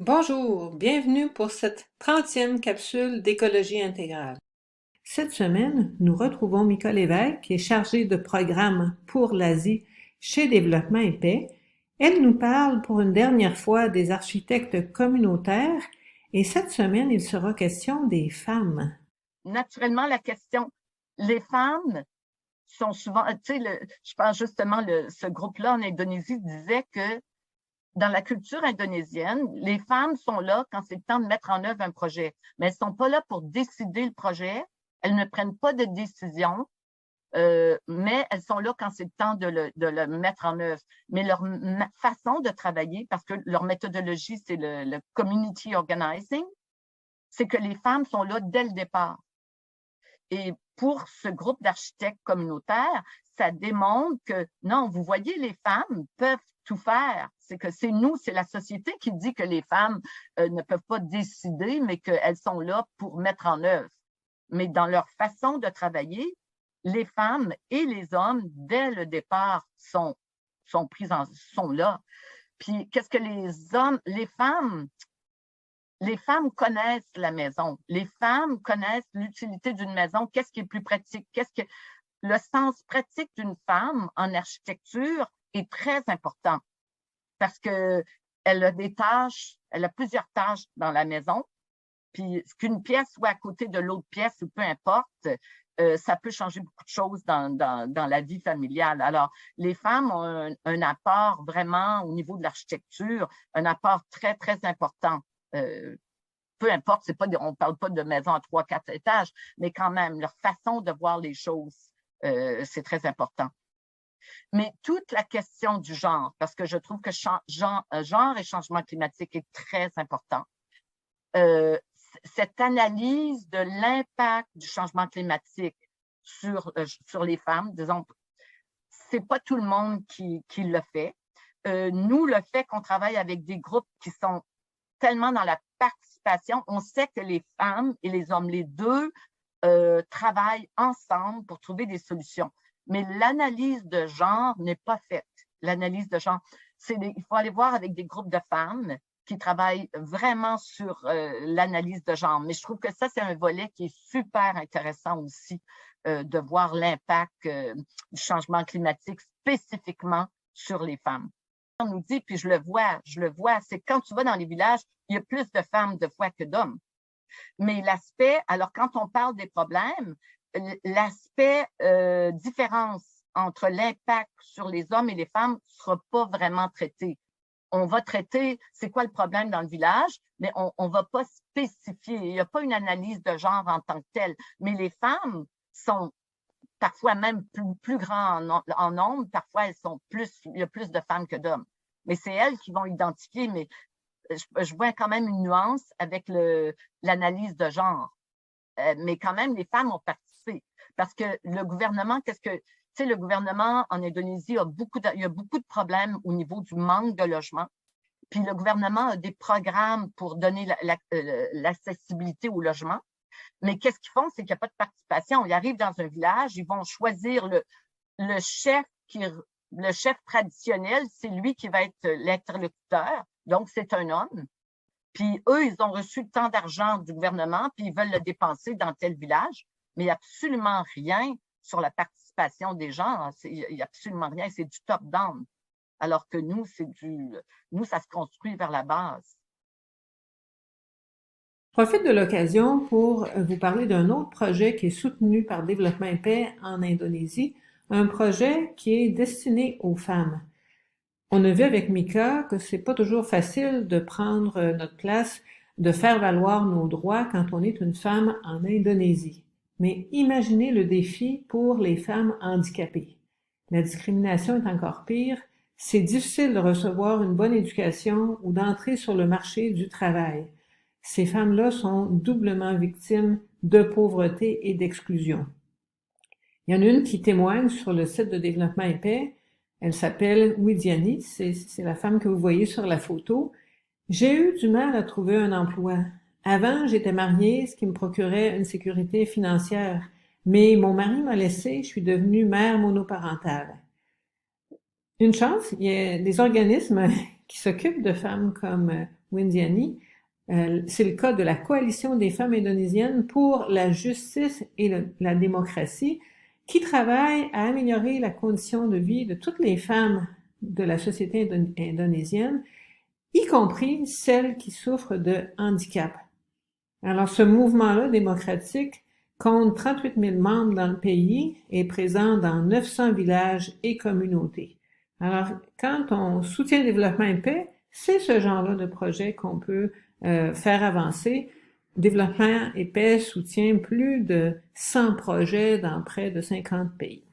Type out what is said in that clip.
Bonjour, bienvenue pour cette 30e capsule d'écologie intégrale. Cette semaine, nous retrouvons Mika Lévesque, qui est chargée de programme pour l'Asie chez Développement et Paix. Elle nous parle pour une dernière fois des architectes communautaires et cette semaine, il sera question des femmes. Naturellement, la question, les femmes sont souvent, tu sais, je pense justement, ce groupe-là en Indonésie disait que dans la culture indonésienne, les femmes sont là quand c'est le temps de mettre en œuvre un projet, mais elles sont pas là pour décider le projet, elles ne prennent pas de décision, mais elles sont là quand c'est le temps de le mettre en œuvre. Mais leur façon de travailler, parce que leur méthodologie, c'est le community organizing, c'est que les femmes sont là dès le départ. Et pour ce groupe d'architectes communautaires, ça démontre que non, vous voyez, les femmes peuvent tout faire. C'est que c'est nous, c'est la société qui dit que les femmes ne peuvent pas décider, mais qu'elles sont là pour mettre en œuvre. Mais dans leur façon de travailler, les femmes et les hommes, dès le départ, sont là. Puis qu'est-ce que les femmes connaissent la maison. Les femmes connaissent l'utilité d'une maison. Qu'est-ce qui est plus pratique? Le sens pratique d'une femme en architecture est très important parce que elle a des tâches, elle a plusieurs tâches dans la maison. Puis qu'une pièce soit à côté de l'autre pièce ou peu importe, ça peut changer beaucoup de choses dans la vie familiale. Alors, les femmes ont un apport vraiment au niveau de l'architecture, un apport très, très important. Peu importe, on parle pas de maison à 3-4 étages, mais quand même, leur façon de voir les choses, c'est très important. Mais toute la question du genre, parce que je trouve que genre et changement climatique est très important. Cette analyse de l'impact du changement climatique sur les femmes, disons, c'est pas tout le monde qui le fait. Nous, le fait qu'on travaille avec des groupes qui sont tellement dans la participation, on sait que les femmes et les hommes, les deux, travaillent ensemble pour trouver des solutions. Mais l'analyse de genre n'est pas faite. L'analyse de genre, il faut aller voir avec des groupes de femmes qui travaillent vraiment sur l'analyse de genre. Mais je trouve que ça, c'est un volet qui est super intéressant aussi, de voir l'impact du changement climatique spécifiquement sur les femmes. On nous dit, puis je le vois, c'est quand tu vas dans les villages, il y a plus de femmes de fois que d'hommes. Mais alors quand on parle des problèmes, l'aspect différence entre l'impact sur les hommes et les femmes ne sera pas vraiment traité. On va traiter c'est quoi le problème dans le village, mais on ne va pas spécifier. Il n'y a pas une analyse de genre en tant que telle. Mais les femmes sont parfois même plus grands en nombre, parfois il y a plus de femmes que d'hommes. Mais c'est elles qui vont identifier, mais je vois quand même une nuance avec l'analyse de genre. Mais quand même, les femmes ont participé. Parce que le gouvernement, le gouvernement en Indonésie il y a beaucoup de problèmes au niveau du manque de logement. Puis le gouvernement a des programmes pour donner l'accessibilité au logement. Mais qu'est-ce qu'ils font? C'est qu'il n'y a pas de participation. Ils arrivent dans un village, ils vont choisir le chef traditionnel, c'est lui qui va être l'interlocuteur. Donc, c'est un homme. Puis eux, ils ont reçu tant d'argent du gouvernement, puis ils veulent le dépenser dans tel village. Mais il n'y a absolument rien sur la participation des gens. Il n'y a absolument rien. C'est du top-down. Alors que nous, ça se construit vers la base. Je profite de l'occasion pour vous parler d'un autre projet qui est soutenu par Développement et Paix en Indonésie, un projet qui est destiné aux femmes. On a vu avec Mika que c'est pas toujours facile de prendre notre place, de faire valoir nos droits quand on est une femme en Indonésie. Mais imaginez le défi pour les femmes handicapées. La discrimination est encore pire. C'est difficile de recevoir une bonne éducation ou d'entrer sur le marché du travail. Ces femmes-là sont doublement victimes de pauvreté et d'exclusion. Il y en a une qui témoigne sur le site de Développement et Paix. Elle s'appelle Widiani, c'est la femme que vous voyez sur la photo. J'ai eu du mal à trouver un emploi. Avant, j'étais mariée, ce qui me procurait une sécurité financière. Mais mon mari m'a laissée, je suis devenue mère monoparentale. Une chance, il y a des organismes qui s'occupent de femmes comme Windiani. C'est le cas de la Coalition des femmes indonésiennes pour la justice et la démocratie, qui travaille à améliorer la condition de vie de toutes les femmes de la société indonésienne, y compris celles qui souffrent de handicap. Alors, ce mouvement-là démocratique compte 38 000 membres dans le pays et est présent dans 900 villages et communautés. Alors, quand on soutient le développement et paix, c'est ce genre-là de projet qu'on peut faire avancer. Développement et paix soutient plus de 100 projets dans près de 50 pays.